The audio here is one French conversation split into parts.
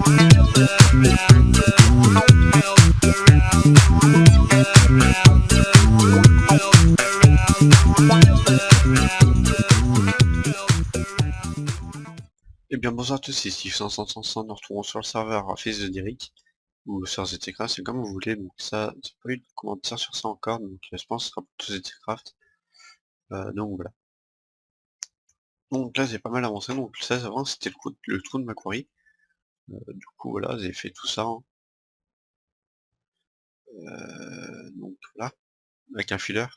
Et bien bonjour à tous, ici Steve500, nous retrouvons sur le serveur Fils de Derrick, ou sur ZTCraft, c'est comme vous voulez, donc ça, j'ai pas eu de commentaire sur ça encore, donc je pense que ce sera pour tout ZTCraft, donc voilà. Donc là j'ai pas mal avancé, donc le 16 avant c'était le trou de Macquarie, du coup voilà, j'ai fait tout ça, hein. Donc voilà, avec un filler,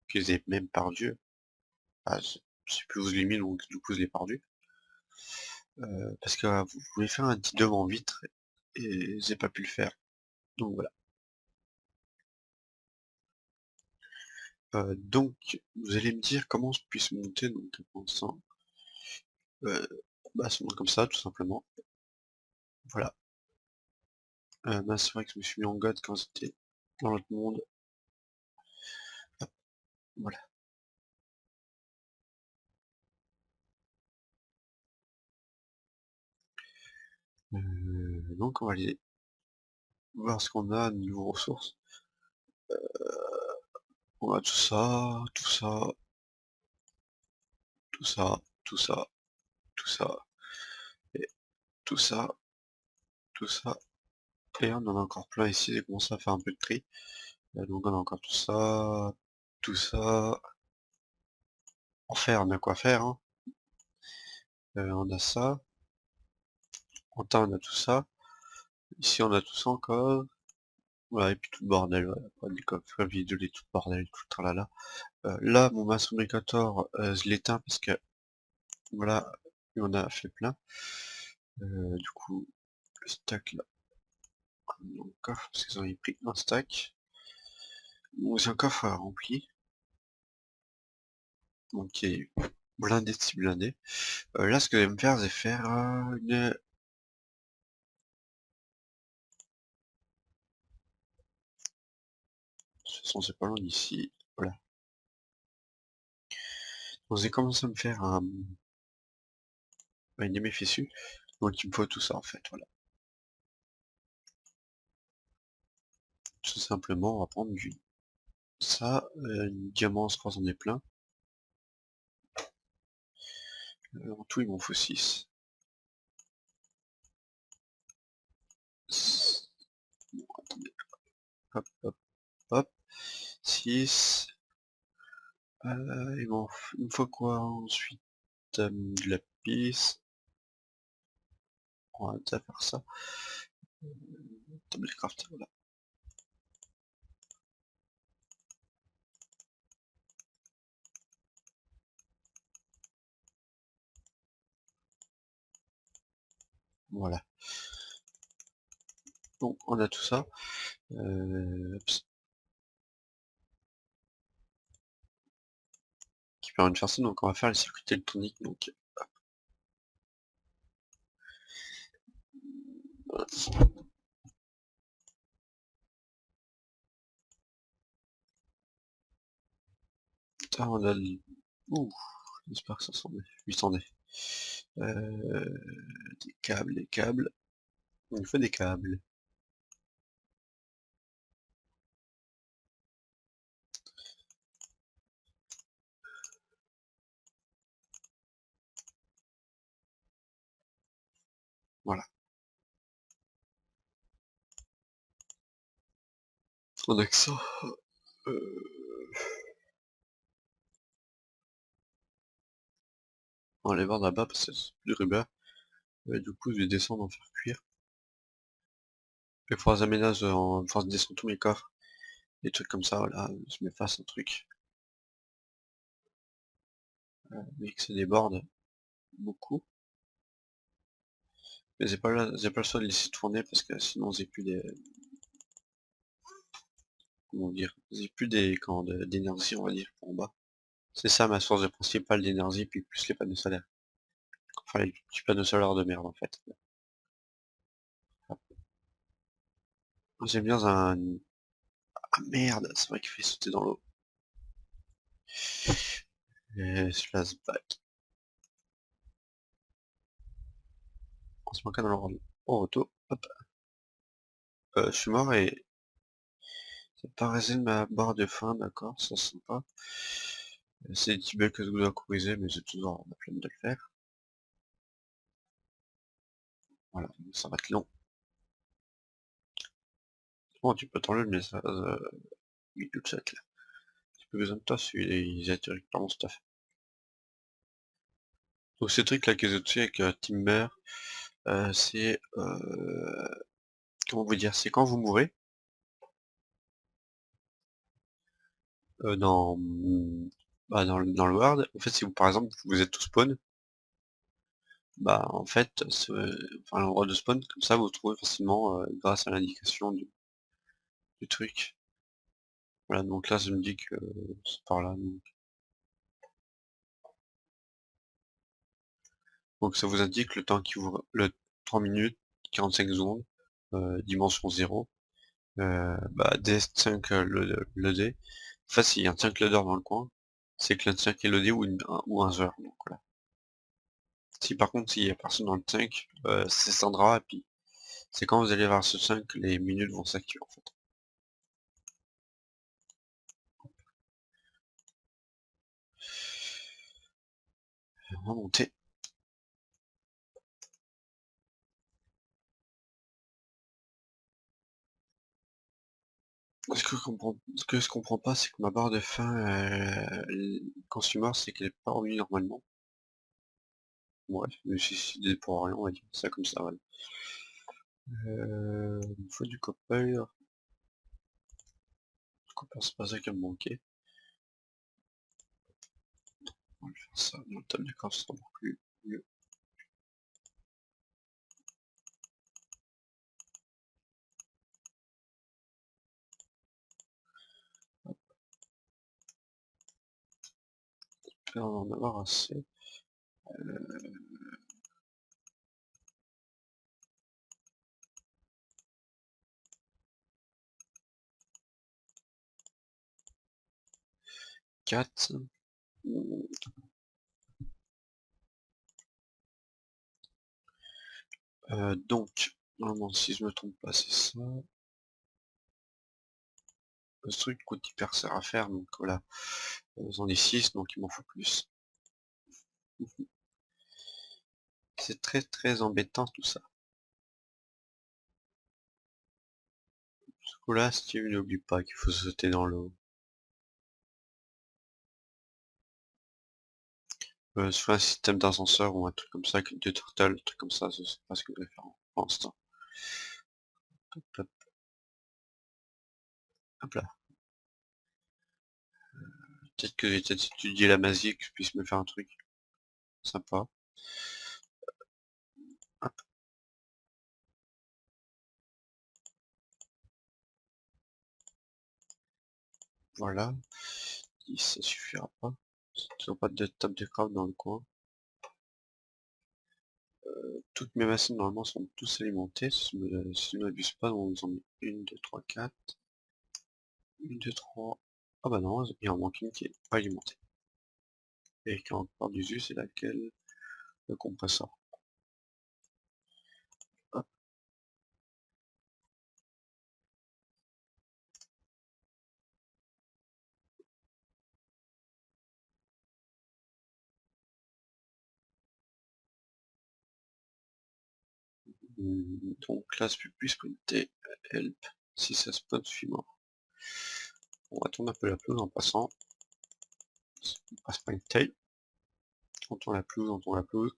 que j'ai même perdu, je sais plus où je l'ai mis, donc du coup je l'ai perdu, parce que vous voulez faire un petit devant vitre, et j'ai pas pu le faire, donc voilà. Donc, vous allez me dire comment je puisse monter, donc pour l'instant, bah, ça monte comme ça, tout simplement. Voilà. Bah, c'est vrai que je me suis mis en God quand j'étais dans l'autre monde. Hop, voilà. Donc on va aller voir ce qu'on a niveau ressources. On a tout ça, tout ça, tout ça, tout ça, tout ça, et tout ça, tout ça. Et on en a encore plein ici, j'ai commencé à faire un peu de tri. Donc on a encore tout ça, tout ça. En faire, on a quoi faire, hein. On a ça. En temps, on a tout ça. Ici, on a tout ça encore. Voilà, et puis tout le bordel, voilà. Après, des coffres vides, tout le bordel, tout le tralala. Là, mon maçon mécator, je l'éteins parce que, voilà, il en a fait plein. Du coup, le stack là, dans le coffre, parce qu'ils ont pris un stack. Bon, c'est un coffre rempli. Donc, qui est blindé de 6 blindés. Là, ce que je vais me faire, c'est faire une... De toute façon, c'est pas loin d'ici. Voilà. Donc, j'ai commencé à me faire une MFSU. Donc, il me faut tout ça, en fait, voilà. Tout simplement, on va prendre du ça, diamant, je crois j'en ai plein. En tout, il m'en faut 6. Bon, attendez, hop, hop, hop, 6. Il me faut quoi ensuite? De la piste. On va déjà faire ça. Tablecraft, voilà. Voilà. Bon, on a tout ça. Qui permet de faire ça, donc on va faire le circuit électronique, donc voilà. Ah, on a le... Ouh, j'espère que ça s'en est. 800 D. Des câbles, des câbles. Il faut des câbles. Voilà. On a que ça. On va aller voir là-bas parce que c'est plus de ruban. Du coup, je vais descendre en faire cuire. Il faudra que j'aménage il faudra que je descende tous mes coffres. Des trucs comme ça, voilà. Je m'efface un truc. Mais que ça déborde beaucoup. Mais j'ai pas le choix de laisser tourner parce que sinon j'ai plus des... Comment dire? J'ai plus des... d'énergie, on va dire, pour en bas. C'est ça ma source principale d'énergie, puis plus les panneaux solaires. Enfin, les petits panneaux solaires de merde, en fait. J'aime bien un... Ah merde, c'est vrai qu'il fait sauter dans l'eau. Flashback. On se manque dans le rôle. Oh, auto, hop. Je suis mort et ça pas résine ma barre de faim, d'accord, ça c'est sympa. C'est des petits bugs que je dois corriger, mais j'ai toujours la flemme de le faire. Voilà, ça va être long. Bon, tu peux t'enlever le message du chat là. J'ai plus besoin de toi, il a directement stuff. Donc ces trucs là que j'ai dessus avec Timber, c'est comment vous dire, c'est quand vous mourrez dans dans le World. En fait, si vous par exemple vous êtes tout spawn, bah en fait, enfin l'endroit de spawn comme ça vous trouvez facilement grâce à l'indication du truc. Voilà, donc là, je me dis que c'est par là. Donc ça vous indique le temps qui vous... le 3 minutes, 45 secondes, dimension 0, D5 le D. En fait, s'il y a un 5 loader dans le coin, c'est que le 5 est loadé ou un heure. Donc voilà. Si par contre, s'il y a personne dans le 5, c'est Sandra, et puis c'est quand vous allez voir ce 5 que les minutes vont s'activer en fait. On va monter. Ce que je comprends pas, c'est que ma barre de faim, quand je suis mort, c'est qu'elle est pas revenue normalement. Ouais, je me suis suicidé pour rien, on va dire ça comme ça, voilà. Il me faut du copper. Du copper, c'est pas ça qui va me manquer. On va faire ça dans le table de craft, c'est encore plus mieux. Là, on va en avoir assez. 4. Donc, normalement, si je me trompe pas, c'est ça. Ce truc coûte hyper cher à faire, donc voilà. J'en ai 6, donc il m'en faut plus. C'est très très embêtant tout ça. Du coup là, Steve n'oublie pas qu'il faut sauter dans l'eau. Je ferai un système d'ascenseur ou un truc comme ça, avec deux turtles, un truc comme ça, je sais pas ce que je vais faire pour l'instant. Hop, hop, hop là. Peut-être que j'ai peut-être étudié la magie, que je puisse me faire un truc sympa. Hop, voilà. 10, ça suffira pas. Toujours pas de table de craft dans le coin. Toutes mes machines normalement sont tous alimentées. Si je ne m'abuse pas, on en met 1, 2, 3, 4. 1, 2, 3. Ah bah non, il en manque une qui est pas alimentée. Et qui a encore du jus, c'est laquelle? Le compresseur. Hop. Donc là, je peux plus sprinter. Help. Si ça spawn, je suis mort. On va tourner un peu la pelouse en passant. On passe pas une taille. On tourne la pelouse, on tourne la pelouse.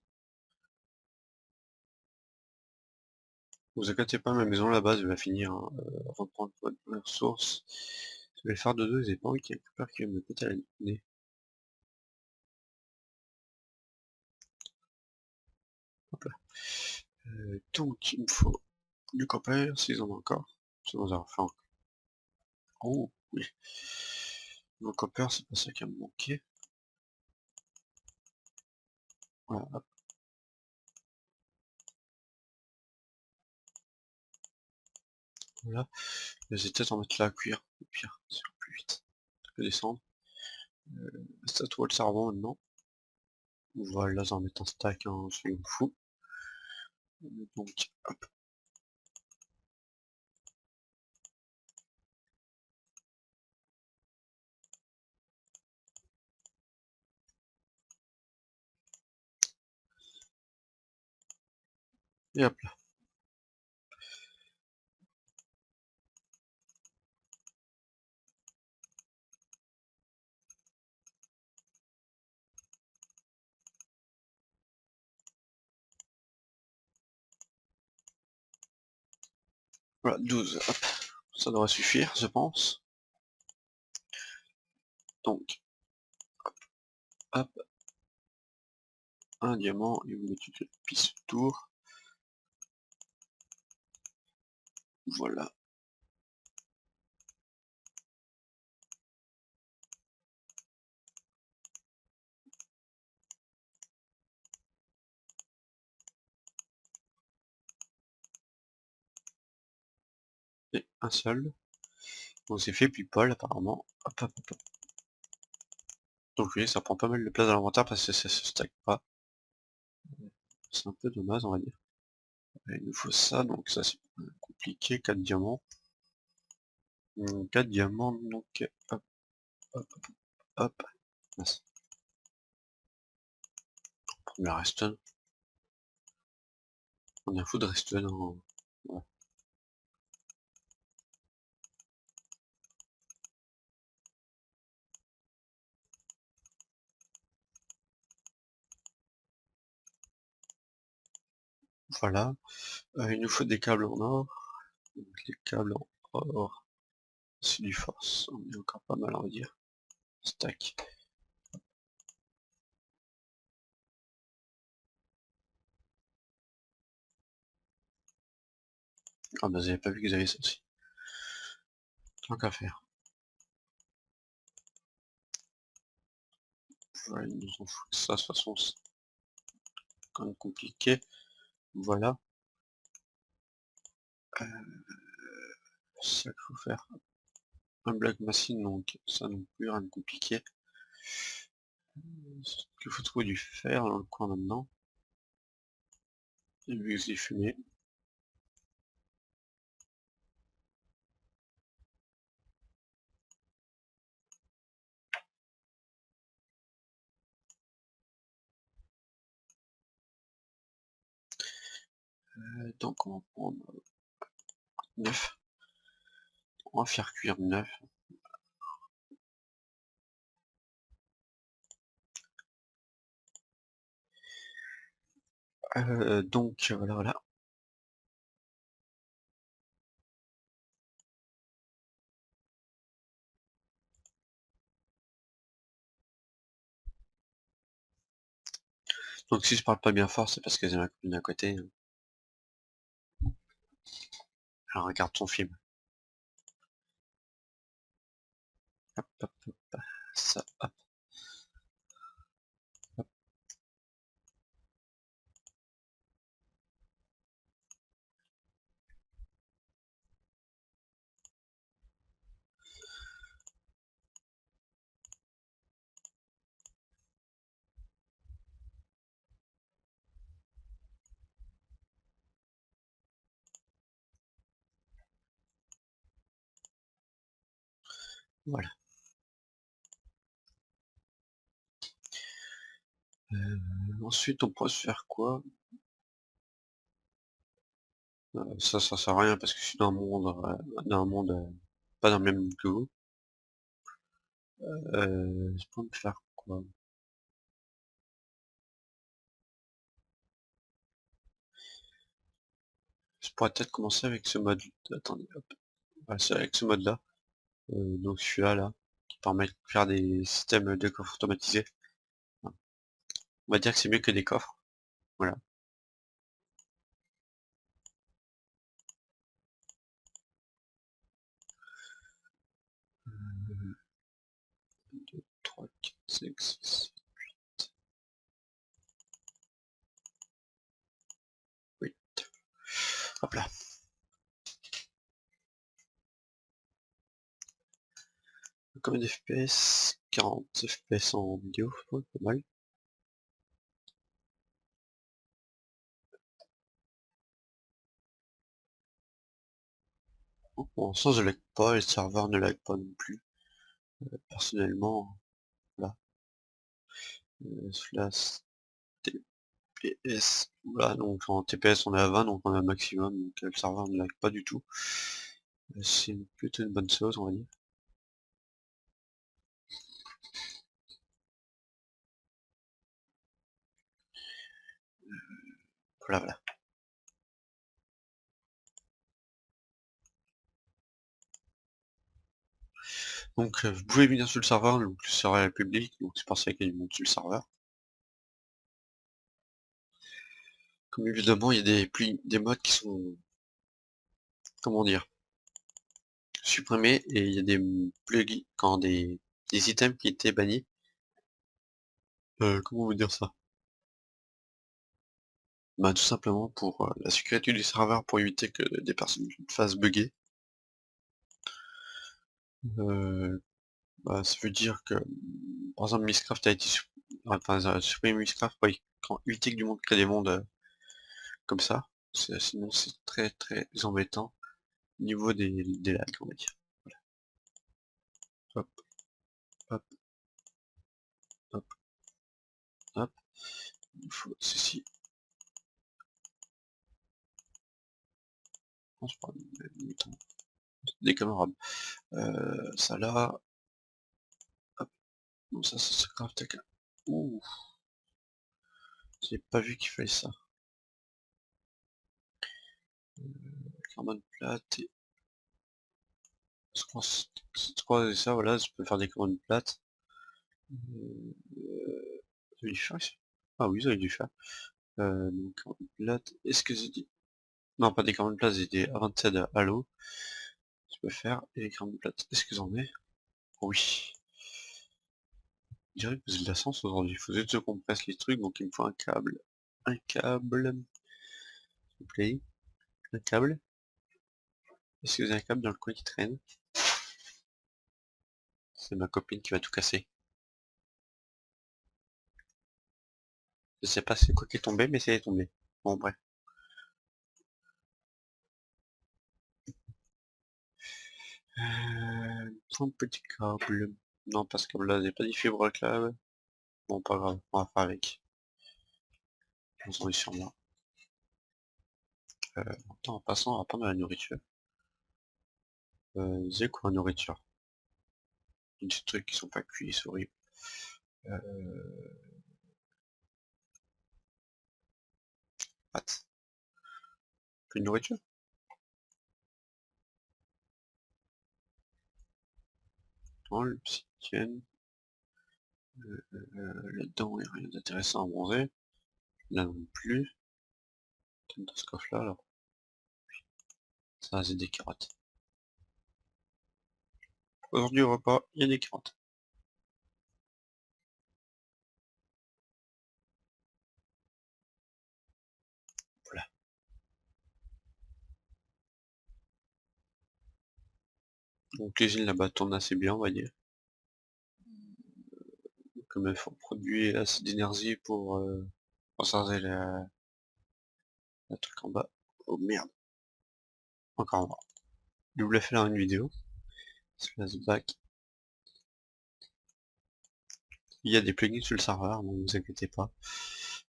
Vous inquiétez pas, ma maison là-bas, je vais finir, hein, reprendre votre ressource. Je vais faire de deux, j'ai pas envie qu'il y ait peur qu'il me pète à la nez. Hop là. Donc il me faut du copper, s'ils en ont encore. Sinon j'en refais encore. Oh oui. Le copper, c'est pas ça qui va me manquer. Voilà, hop, voilà. Je vais peut-être en mettre là à cuire. Au pire, c'est plus vite. Je peux descendre. Statue de charbon maintenant. Voilà, j'en mets un stack, hein, je suis fou. Donc, hop. Et hop là. Voilà, 12, hop. Ça devrait suffire, je pense. Donc, hop, un diamant, et vous mettez une piste autour. Voilà. Et un seul. Donc c'est fait pile poil apparemment. Hop, hop, hop. Donc oui, ça prend pas mal de place dans l'inventaire parce que ça se stack pas. C'est un peu dommage, on va dire. Il nous faut ça, donc ça c'est compliqué, 4 diamants. 4 diamants, donc hop, hop, hop. Mince. Premier redstone. On a un fou de redstone en... Ouais. Voilà. Il nous faut des câbles en or. Donc les câbles en or, c'est du force. On est encore pas mal, on va dire. Stack. Ah bah vous avez pas vu que vous avez ça aussi. Tant qu'à faire. Voilà, ils nous en foutent ça, de toute façon c'est quand même compliqué. Voilà. C'est ça qu'il faut faire. Un black machine, donc ça non plus, rien de compliqué. Il faut trouver du fer dans le coin maintenant. Et vu que c'est fumé. Donc on va prendre 9. On va faire cuire 9. Donc voilà, voilà. Donc si je parle pas bien fort, c'est parce que j'ai ma copine à côté. Elle regarde ton film. Hop, hop, hop. Ça, hop, hop. Voilà. Ensuite, on pourrait se faire quoi? Ça sert à rien parce que je suis dans un monde pas dans le même que vous. Je peux me faire quoi? Je pourrais peut-être commencer avec ce mode. Attendez, hop. Voilà, c'est avec ce mode-là. Donc celui-là, là, qui permet de faire des systèmes de coffres automatisés. Voilà. On va dire que c'est mieux que des coffres. Voilà. 2, 3, 4, 5, 6, 8. Hop là. Combien d'FPS? 40 FPS en vidéo, ouais, pas mal. Bon, ça je lag pas, et le serveur ne lag pas non plus. Personnellement, là. Slash TPS Voilà, donc en TPS on est à 20, donc on a un maximum, donc le serveur ne lag pas du tout. C'est plutôt une bonne chose, on va dire. Voilà, voilà. Donc vous pouvez venir sur le serveur, donc le serveur est public, donc c'est pour ça qu'il y a du monde sur le serveur. Comme évidemment il y a des modes qui sont, comment dire, supprimés, et il y a des plugins, quand des items qui étaient bannis. Comment vous dire ça? Bah tout simplement pour la sécurité du serveur, pour éviter que des personnes fassent bugger. Euh, Bah, ça veut dire que, par exemple, Mistcraft a été enfin, supprimé Mistcraft pour éviter que du monde crée des mondes comme ça. Sinon, c'est très très embêtant au niveau des lags, on va dire. Voilà. Hop, hop, hop, hop. Il faut ceci. On se parle des camarades. Ça là. Hop. Non, ça c'est craft. Ouh, j'ai pas vu qu'il fallait ça. Carbone plate et je crois que ça, voilà, je peux faire des commandes plates. Ça a dû faire ici. Ah oui, ça a dû faire. Donc commandes plates. Est-ce que j'ai dit? Non, pas des commandes plates, j'ai des avancées de Halo. Je peux faire. Et les commandes plates. Est-ce que j'en ai? Oui. Je dirais que j'ai de la chance aujourd'hui. Il faut juste que je compresse les trucs, donc il me faut un câble. Un câble, s'il vous plaît. Un câble. Est-ce que vous avez un câble dans le coin qui traîne? C'est ma copine qui va tout casser. Je sais pas c'est quoi qui est tombé, mais c'est tombé. Bon, bref. Un petit câble. Non, pas ce câble-là, j'ai pas dit fibre câble. Bon, pas grave, on va faire avec. On s'en est sur moi. En passant, on va prendre de la nourriture. J'ai quoi en nourriture? Des trucs qui sont pas cuits, c'est horrible. Euh, Pâtes. Plus de nourriture? Non, le psychienne. Là-dedans, il n'y a rien d'intéressant à bronzer. Là non plus. Dans ce coffre-là, alors. Ça, c'est des carottes. Aujourd'hui au repas, il y a des carottes. Voilà. Donc l'usine là-bas tourne assez bien, on va dire. Comme il faut produire assez d'énergie pour charger la truc en bas. Oh merde. Encore en bas. Je vous l'ai fait dans une vidéo. Slash back. Il y a des plugins sur le serveur, ne vous inquiétez pas.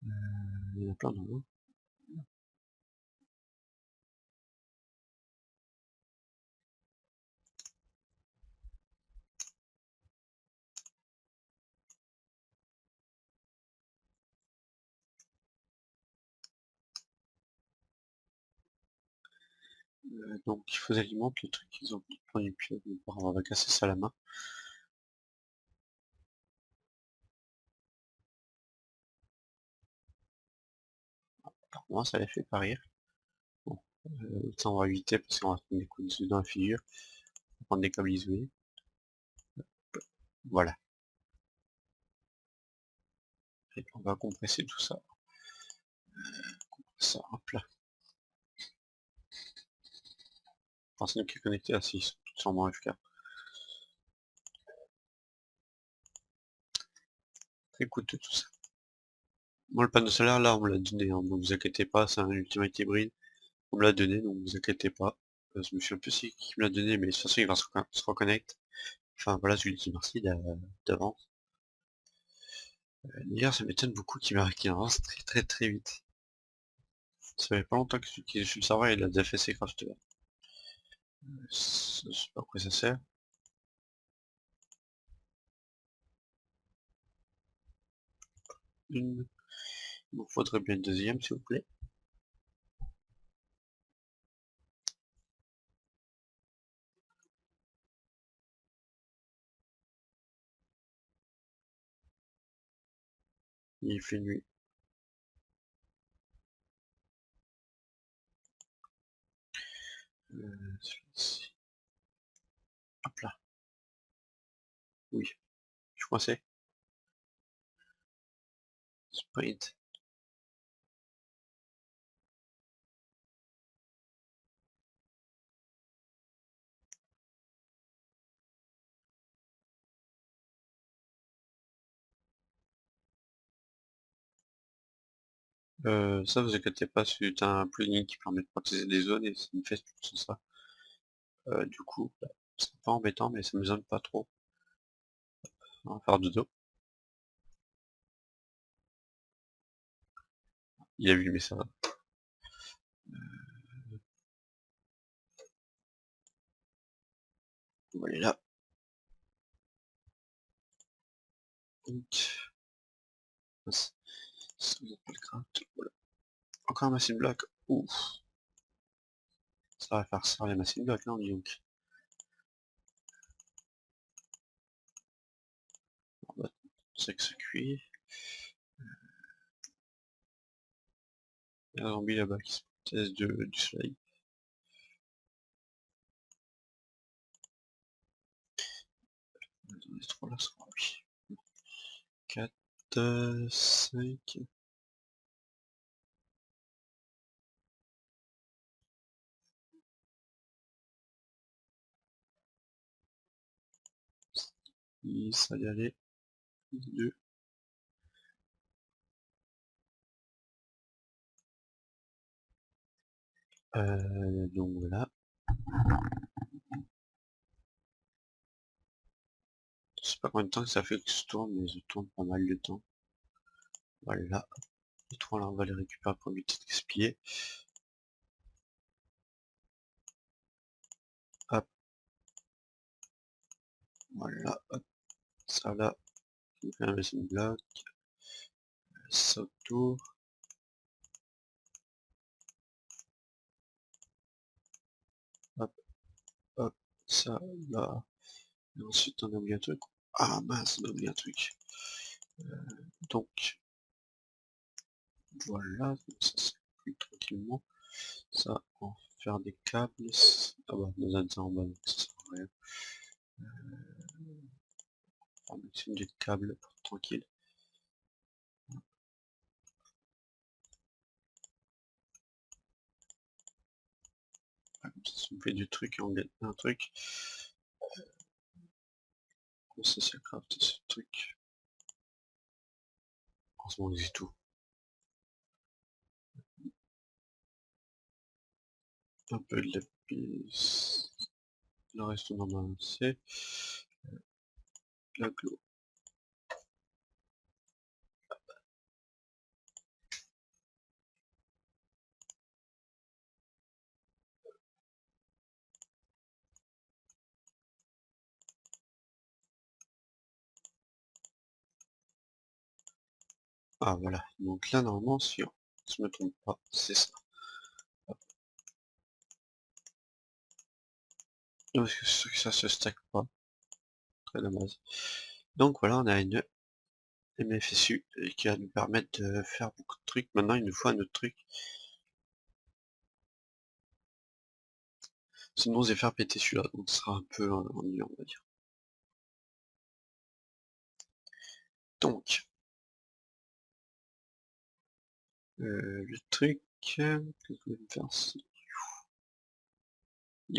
Il y en a plein dedans. Donc il faut alimenter les trucs qu'ils ont pris une pioche, on va casser ça à la main. Alors, moi ça les fait pas rire. Bon, ça on va éviter parce qu'on va prendre des coups de dessus dans la figure. On va prendre des câbles isolés. Voilà. Et on va compresser tout ça. Ça, hop là. Personne qui est connecté à 6, sûrement FK. Très coûteux tout ça. Moi le panneau solaire là on me l'a donné, hein, donc vous inquiétez pas, c'est un Ultimate hybride. On me l'a donné, donc vous inquiétez pas. Je me suis un peu si qui me l'a donné, mais de toute façon il va se reconnecter. Enfin voilà, je lui dis merci d'avant. D'ailleurs ça m'étonne beaucoup qu'il avance très très très vite. Ça fait pas longtemps que celui qui est sur le serveur il a déjà fait ses crafts. Je sais pas à quoi ça sert. Il vous faudrait bien une deuxième s'il vous plaît. Il fait nuit. Celui-ci. Hop là. Oui. Je suis coincé. Sprint. Ça vous inquiétez pas, c'est un plugin qui permet de protéger des zones et ça me fait tout ça. Du coup, bah, c'est pas embêtant mais ça me zone pas trop. On va faire de dos. Il a vu le message. On va aller là. Donc, ça vous appelle craft. Voilà. Encore un machine block. Ouf. Ça va faire ça les machine block là, on dit donc. C'est que ça cuit. Il y a un zombie là-bas qui se protège du soleil. On est trop là, ça va, oui. 4, 5. Ça y aller. 2. Donc voilà. Je sais pas combien de temps que ça fait que je tourne, mais je tourne pas mal de temps. Voilà. Les trois là, on va les récupérer pour éviter de gaspiller. Hop. Voilà. Hop. Ça là. On fait un machine block. Ça autour. Hop. Hop. Ça là. Et ensuite on a oublié un truc. Ah mince, on a oublié un truc. Donc voilà. Ça c'est plus tranquillement. Ça, on va faire des câbles. Ah bah, nos ânes en bas, donc ça sert à rien. On va mettre des câbles pour être tranquille. Ah, comme ça me fait du truc et on gagne un truc. Comment ça c'est craft ce truc? En ce moment, c'est tout. Un peu de lapis. Le reste, on en a assez. La glow. Ah voilà. Donc là, normalement, si je me trompe pas, c'est ça. Parce que ça se stack pas. Très dommage. Donc voilà, on a une MFSU qui va nous permettre de faire beaucoup de trucs. Maintenant, il nous faut un autre truc. Sinon, je vais faire péter celui-là, donc ce sera un peu ennuyant, on va dire. Donc, le truc que je vais me faire, c'est...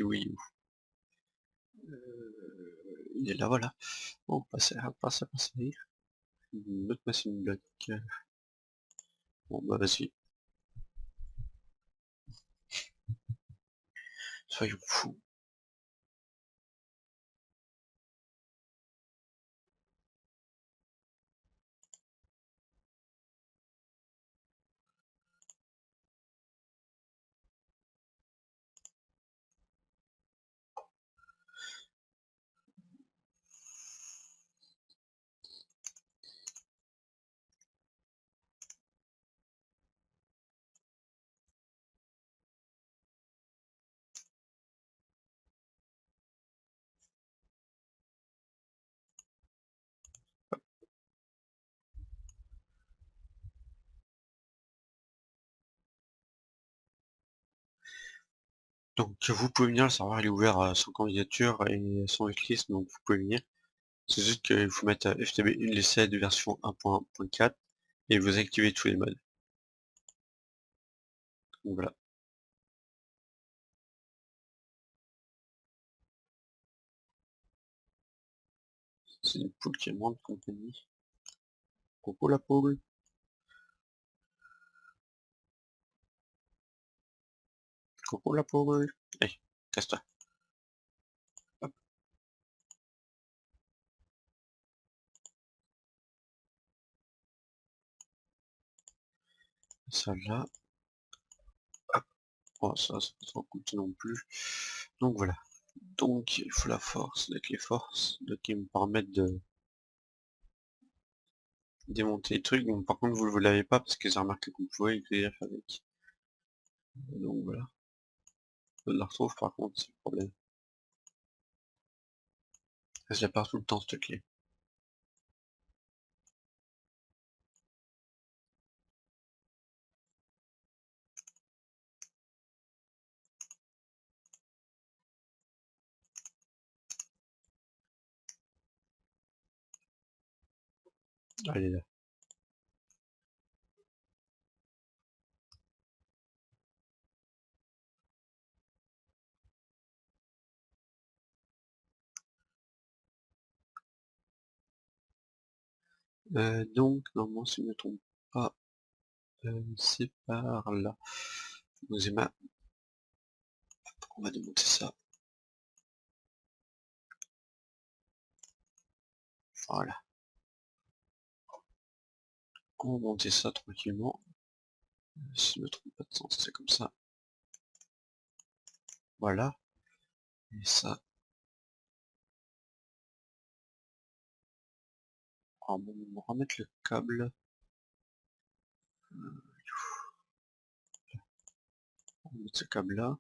Oui, il est là, voilà. Bon, on passe à passer. Une autre machine block. Bon, bah vas-y. Soyons fous. Donc vous pouvez venir, le serveur il est ouvert à 100 candidatures et 100 wishlist, donc vous pouvez venir. C'est juste qu'il faut mettre FTB Unlisted version 1.4 et vous activez tous les modes. Donc voilà. C'est une poule qui est moins de compagnie. Coucou la poule. Coucou la poule. Allez, casse-toi. Hop, ça là. Hop. Oh, ça c'est pas trop coûteux non plus. Donc voilà. Donc il faut la force, avec les forces, qui me permettent de démonter les trucs. Bon, par contre vous l'avez pas parce que j'ai remarqué que vous pouvez écrire avec. Donc voilà. Je la retrouve par contre, c'est le problème. Je la perds tout le temps cette clé. Elle est là. Donc normalement si je ne me trompe pas, c'est par là. Nozema. On va démonter ça. Voilà. On va monter ça tranquillement. Si je ne me trompe pas de sens, c'est comme ça. Voilà. Et ça. Alors bon, on va remettre le câble. On va mettre ce câble là.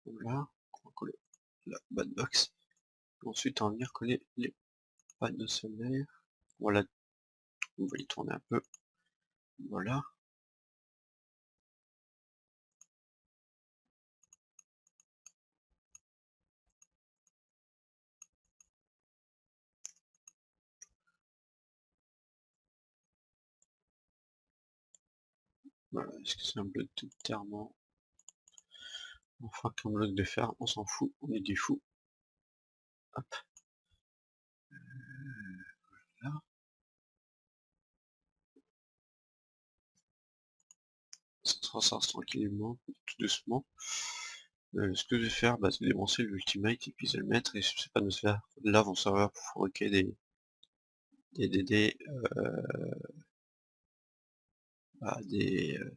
Voilà. On va coller la bad box. Ensuite, on va venir coller les panneaux solaires. Voilà. On va y tourner un peu. Voilà. Voilà. Est-ce que c'est un bloc de terre? Non. Enfin, qu'un bloc de fer, on s'en fout. On est des fous. Hop. Là. Ça se ressort tranquillement, tout doucement. Ce que je vais faire, c'est démonter l'ultimate et puis je vais le mettre et je sais pas de se faire. Là vont servir pour fabriquer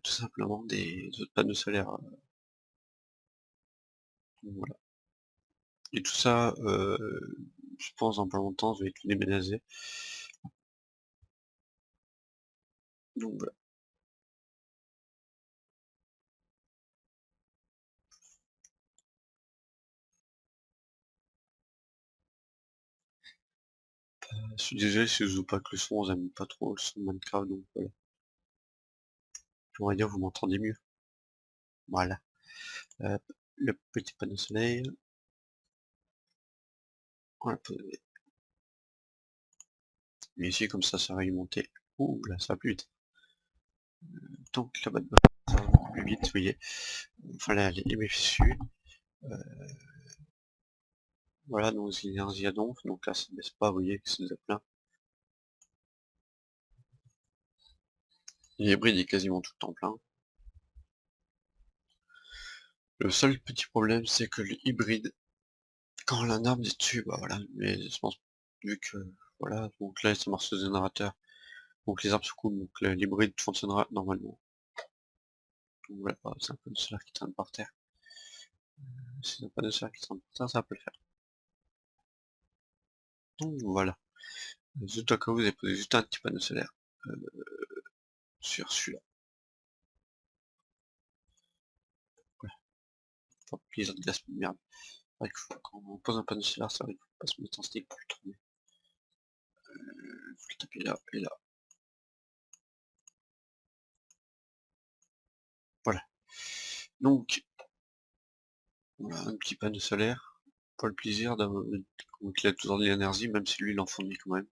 tout simplement des autres panneaux solaires. Donc voilà. Et tout ça, je pense dans pas longtemps, je vais tout déménager. Donc voilà. Je suis désolé si je joue pas que le son, j'aime pas trop le son de Minecraft, donc voilà. On va dire vous m'entendez mieux. Voilà. Hop, le petit panneau solaire. On va le poser. Mais ici comme ça va alimenter. Ouh là, ça va plus vite. Donc la bonne ça va beaucoup plus vite, vous voyez. Enfin là, les MFSU. Voilà, donc il y a un Ziadon, donc là ça ne baisse pas, vous voyez que c'est déjà plein. L'hybride est quasiment tout le temps plein. Le seul petit problème c'est que le hybride, quand on a un arbre dessus, bah voilà, mais je pense vu que voilà, donc là ça marche sur le générateur, donc les arbres se coupent, donc l'hybride fonctionnera normalement. Donc voilà, c'est un peu de solaire qui traîne par terre. Si c'est pas de solaire qui traîne par terre, ça peut le faire. Donc voilà. Juste au cas où vous avez posé juste un petit panneau solaire sur celui-là. Voilà. Enfin, les autres glaces, merde. Ouais, quand on pose un panneau solaire, ça vrai qu'il faut pas se mettre en stick pour le tourner. Faut le taper là et là. Voilà. Donc, on a un petit panneau solaire, pour le plaisir d'avoir, qu'il a toujours de l'énergie, même si lui il en fournit quand même.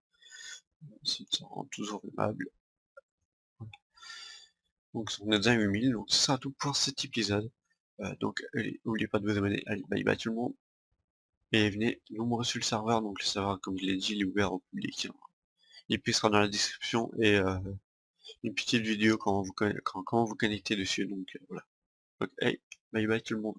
Ça rend toujours aimable. Donc on est déjà à 8000, donc ce sera tout pour cet épisode. Donc allez, n'oubliez pas de vous abonner, allez bye bye tout le monde, et venez nombreux sur le serveur, donc le serveur comme je l'ai dit il est ouvert au public. L'IP sera dans la description et une petite vidéo quand vous connectez dessus, donc voilà. Donc hey, bye bye tout le monde.